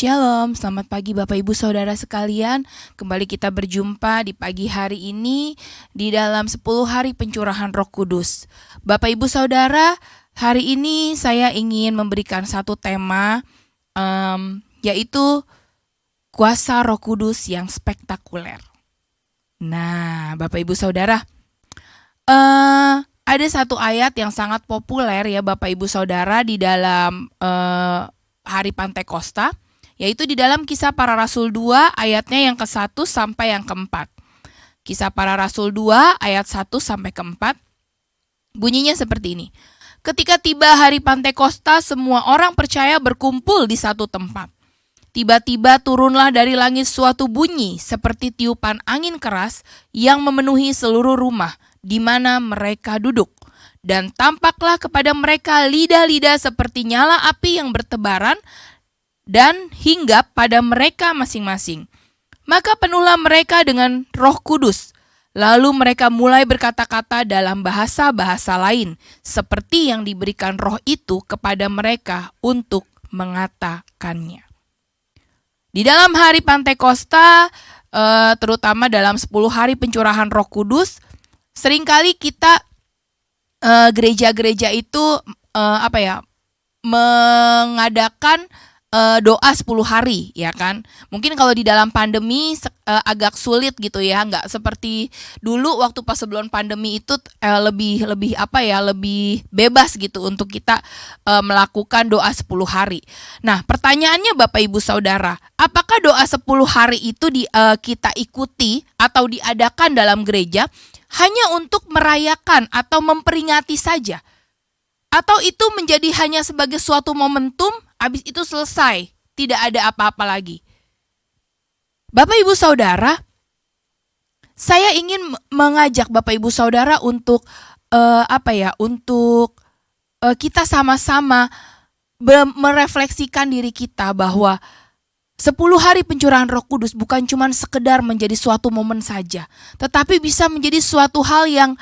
Shalom, selamat pagi Bapak Ibu Saudara sekalian. Kembali kita berjumpa di pagi hari ini di dalam 10 hari pencurahan Roh Kudus. Bapak Ibu Saudara, hari ini saya ingin memberikan satu tema, yaitu kuasa Roh Kudus yang spektakuler. Nah, Bapak Ibu Saudara, ada satu ayat yang sangat populer ya Bapak Ibu Saudara di dalam hari Pantekosta, yaitu di dalam Kisah Para Rasul 2 ayatnya yang ke-1 sampai yang ke-4. Kisah Para Rasul 2 ayat 1 sampai ke-4 bunyinya seperti ini. Ketika tiba hari Pantekosta, semua orang percaya berkumpul di satu tempat. Tiba-tiba turunlah dari langit suatu bunyi seperti tiupan angin keras yang memenuhi seluruh rumah di mana mereka duduk. Dan tampaklah kepada mereka lidah-lidah seperti nyala api yang bertebaran dan hinggap pada mereka masing-masing. Maka penuhlah mereka dengan Roh Kudus. Lalu mereka mulai berkata-kata dalam bahasa-bahasa lain, seperti yang diberikan Roh itu kepada mereka untuk mengatakannya. Di dalam hari Pantekosta, terutama dalam 10 hari pencurahan Roh Kudus, seringkali kita gereja-gereja itu mengadakan doa 10 hari, ya kan? Mungkin kalau di dalam pandemi agak sulit gitu ya, nggak seperti dulu waktu pas sebelum pandemi itu lebih bebas gitu untuk kita melakukan doa 10 hari. Nah, pertanyaannya Bapak Ibu Saudara, apakah doa 10 hari itu kita ikuti atau diadakan dalam gereja hanya untuk merayakan atau memperingati saja? Atau itu menjadi hanya sebagai suatu momentum, habis itu selesai, tidak ada apa-apa lagi. Bapak Ibu Saudara, saya ingin mengajak Bapak Ibu Saudara untuk kita sama-sama merefleksikan diri kita bahwa 10 hari pencurahan Roh Kudus bukan cuma sekedar menjadi suatu momen saja, tetapi bisa menjadi suatu hal yang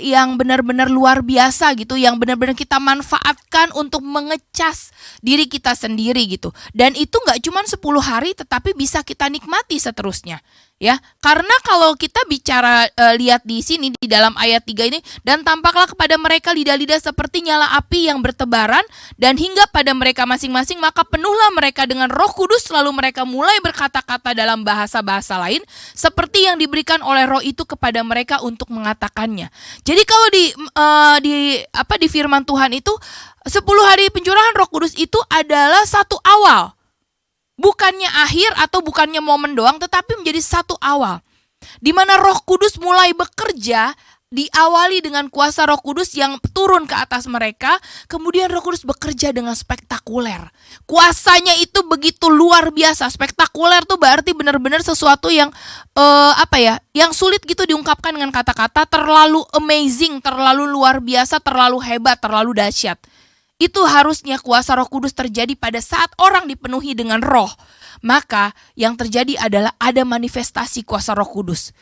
yang benar-benar luar biasa gitu, yang benar-benar kita manfaatkan untuk mengecas diri kita sendiri gitu. Dan itu nggak cuma 10 hari, tetapi bisa kita nikmati seterusnya. Ya, karena kalau kita bicara lihat di sini di dalam ayat 3 ini, dan tampaklah kepada mereka lidah-lidah seperti nyala api yang bertebaran dan hinggap pada mereka masing-masing, maka penuhlah mereka dengan Roh Kudus, lalu mereka mulai berkata-kata dalam bahasa-bahasa lain seperti yang diberikan oleh Roh itu kepada mereka untuk mengatakannya. Jadi kalau di firman Tuhan itu 10 hari pencurahan Roh Kudus itu adalah satu awal. Bukannya akhir atau bukannya momen doang, tetapi menjadi satu awal. Di mana Roh Kudus mulai bekerja, diawali dengan kuasa Roh Kudus yang turun ke atas mereka, kemudian Roh Kudus bekerja dengan spektakuler. Kuasanya itu begitu luar biasa. Spektakuler tuh berarti benar-benar sesuatu yang yang sulit gitu diungkapkan dengan kata-kata, terlalu amazing, terlalu luar biasa, terlalu hebat, terlalu dahsyat. Itu harusnya kuasa Roh Kudus terjadi pada saat orang dipenuhi dengan Roh. Maka yang terjadi adalah ada manifestasi kuasa Roh Kudus.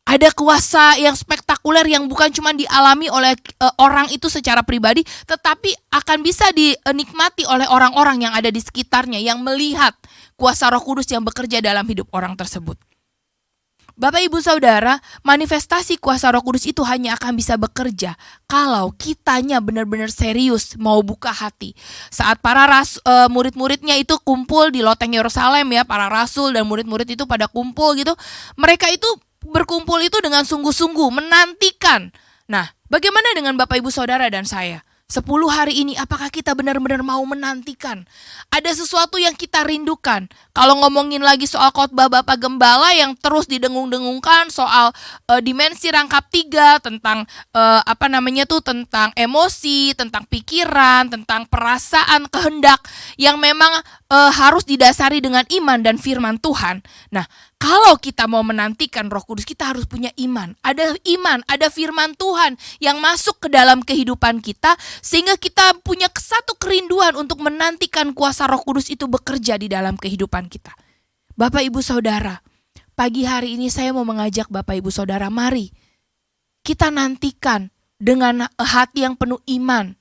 Ada kuasa yang spektakuler yang bukan cuma dialami oleh orang itu secara pribadi, tetapi akan bisa dinikmati oleh orang-orang yang ada di sekitarnya, yang melihat kuasa Roh Kudus yang bekerja dalam hidup orang tersebut. Bapak Ibu Saudara, manifestasi kuasa Roh Kudus itu hanya akan bisa bekerja kalau kitanya benar-benar serius mau buka hati. Saat para murid-muridnya itu kumpul di loteng Yerusalem ya, para rasul dan murid-murid itu pada kumpul gitu, mereka itu berkumpul itu dengan sungguh-sungguh menantikan. Nah, bagaimana dengan Bapak Ibu Saudara dan saya? 10 hari ini apakah kita benar-benar mau menantikan? Ada sesuatu yang kita rindukan. Kalau ngomongin lagi soal khotbah Bapak Gembala yang terus didengung-dengungkan soal dimensi rangkap 3, tentang tentang emosi, tentang pikiran, tentang perasaan, kehendak yang memang harus didasari dengan iman dan firman Tuhan. Nah, kalau kita mau menantikan Roh Kudus, kita harus punya iman. Ada iman, ada firman Tuhan yang masuk ke dalam kehidupan kita, sehingga kita punya satu kerinduan untuk menantikan kuasa Roh Kudus itu bekerja di dalam kehidupan kita. Bapak Ibu Saudara, pagi hari ini saya mau mengajak Bapak Ibu Saudara, mari kita nantikan dengan hati yang penuh iman,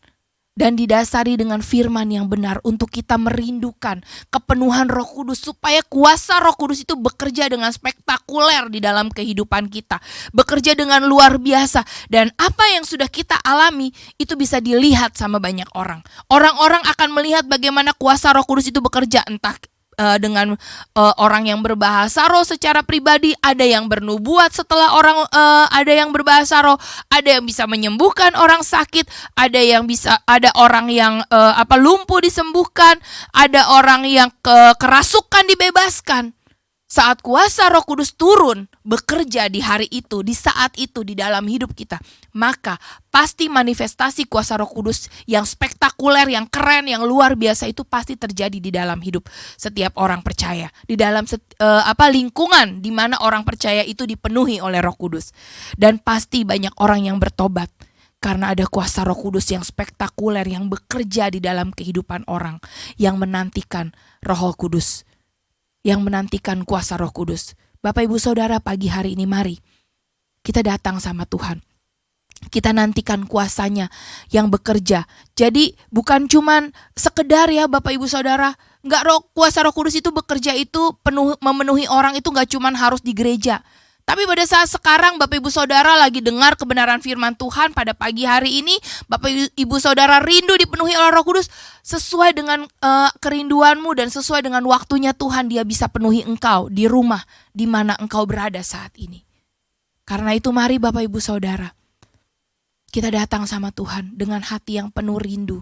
dan didasari dengan firman yang benar untuk kita merindukan kepenuhan Roh Kudus supaya kuasa Roh Kudus itu bekerja dengan spektakuler di dalam kehidupan kita, bekerja dengan luar biasa, dan apa yang sudah kita alami itu bisa dilihat sama banyak orang. Orang-orang akan melihat bagaimana kuasa Roh Kudus itu bekerja, entah dengan orang yang berbahasa roh secara pribadi, ada yang bernubuat setelah orang ada yang berbahasa roh, ada yang bisa menyembuhkan orang sakit, ada orang yang lumpuh disembuhkan, ada orang yang kerasukan dibebaskan. Saat kuasa Roh Kudus turun bekerja di hari itu, di saat itu di dalam hidup kita, maka pasti manifestasi kuasa Roh Kudus yang spektakuler, yang keren, yang luar biasa itu pasti terjadi di dalam hidup setiap orang percaya, di dalam lingkungan di mana orang percaya itu dipenuhi oleh Roh Kudus. Dan pasti banyak orang yang bertobat karena ada kuasa Roh Kudus yang spektakuler yang bekerja di dalam kehidupan orang yang menantikan Roh Kudus, yang menantikan kuasa Roh Kudus. Bapak Ibu Saudara, pagi hari ini mari kita datang sama Tuhan. Kita nantikan kuasanya yang bekerja. Jadi bukan cuman sekedar ya Bapak Ibu Saudara, kuasa Roh Kudus itu bekerja itu memenuhi orang itu gak cuman harus di gereja. Tapi pada saat sekarang Bapak Ibu Saudara lagi dengar kebenaran firman Tuhan pada pagi hari ini, Bapak Ibu Saudara rindu dipenuhi oleh Roh Kudus, sesuai dengan kerinduanmu dan sesuai dengan waktunya Tuhan, Dia bisa penuhi engkau di rumah di mana engkau berada saat ini. Karena itu mari Bapak Ibu Saudara, kita datang sama Tuhan dengan hati yang penuh rindu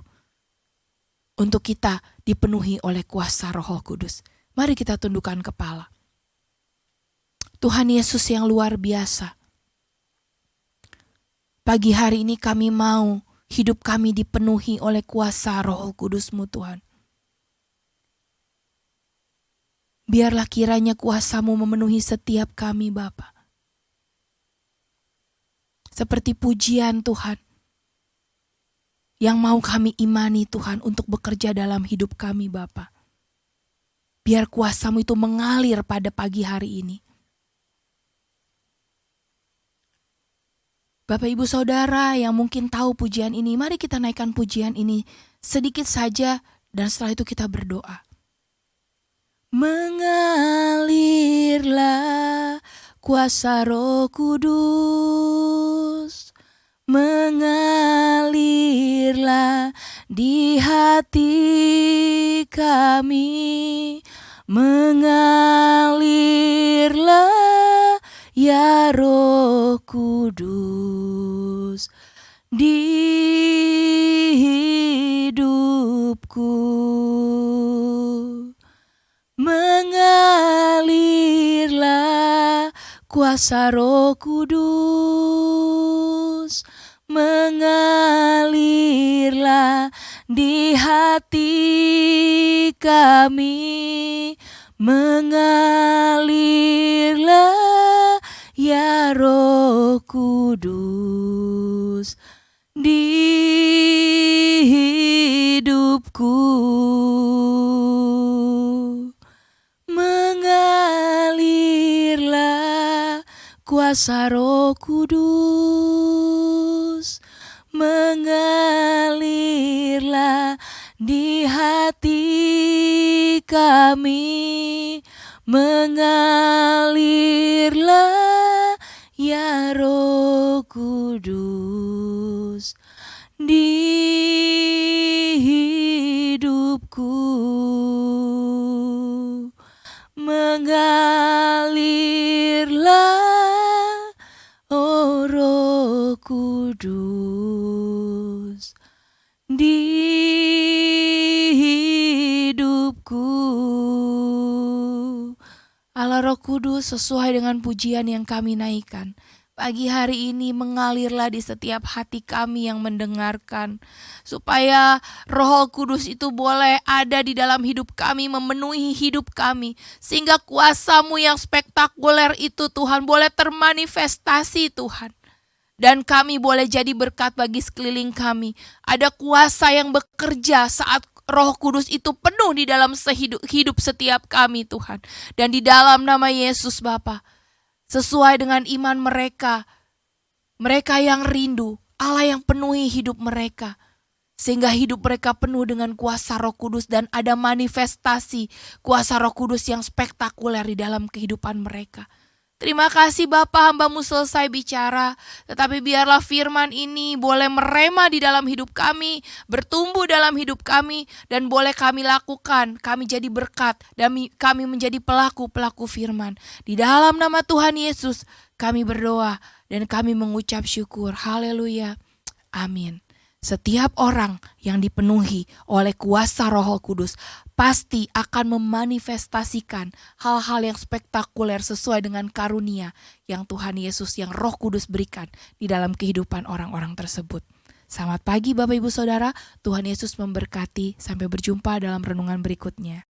untuk kita dipenuhi oleh kuasa Roh Kudus. Mari kita tundukkan kepala. Tuhan Yesus yang luar biasa, pagi hari ini kami mau hidup kami dipenuhi oleh kuasa Roh Kudus-Mu Tuhan. Biarlah kiranya kuasa-Mu memenuhi setiap kami Bapa. Seperti pujian Tuhan yang mau kami imani Tuhan untuk bekerja dalam hidup kami Bapa. Biar kuasa-Mu itu mengalir pada pagi hari ini. Bapak Ibu Saudara yang mungkin tahu pujian ini, mari kita naikkan pujian ini sedikit saja dan setelah itu kita berdoa. Mengalirlah kuasa Roh Kudus, mengalirlah di hati kami, mengalirlah ya Roh Kudus di hidupku, mengalirlah kuasa Roh Kudus, mengalirlah di hati kami, mengalirlah ya Roh Kudus di hidupku, mengalirlah kuasa Roh Kudus, mengalirlah di hati kami, mengalirlah ya Roh Kudus di hidupku, mengalirlah oh Roh Kudus di hidupku. Allah Roh Kudus, sesuai dengan pujian yang kami naikkan, pagi hari ini mengalirlah di setiap hati kami yang mendengarkan, supaya Roh Kudus itu boleh ada di dalam hidup kami, memenuhi hidup kami, sehingga kuasa-Mu yang spektakuler itu Tuhan boleh termanifestasi Tuhan. Dan kami boleh jadi berkat bagi sekeliling kami. Ada kuasa yang bekerja saat Roh Kudus itu penuh di dalam hidup setiap kami Tuhan. Dan di dalam nama Yesus Bapa, sesuai dengan iman mereka, mereka yang rindu, Allah yang penuhi hidup mereka. sehingga hidup mereka penuh dengan kuasa Roh Kudus dan ada manifestasi kuasa Roh Kudus yang spektakuler di dalam kehidupan mereka. Terima kasih Bapa, hamba-Mu selesai bicara, tetapi biarlah firman ini boleh merema di dalam hidup kami, bertumbuh dalam hidup kami, dan boleh kami lakukan, kami jadi berkat, dan kami menjadi pelaku-pelaku firman. Di dalam nama Tuhan Yesus, kami berdoa dan kami mengucap syukur. Haleluya. Amin. Setiap orang yang dipenuhi oleh kuasa Roh Kudus pasti akan memanifestasikan hal-hal yang spektakuler sesuai dengan karunia yang Tuhan Yesus, yang Roh Kudus berikan di dalam kehidupan orang-orang tersebut. Selamat pagi Bapak Ibu Saudara, Tuhan Yesus memberkati. Sampai berjumpa dalam renungan berikutnya.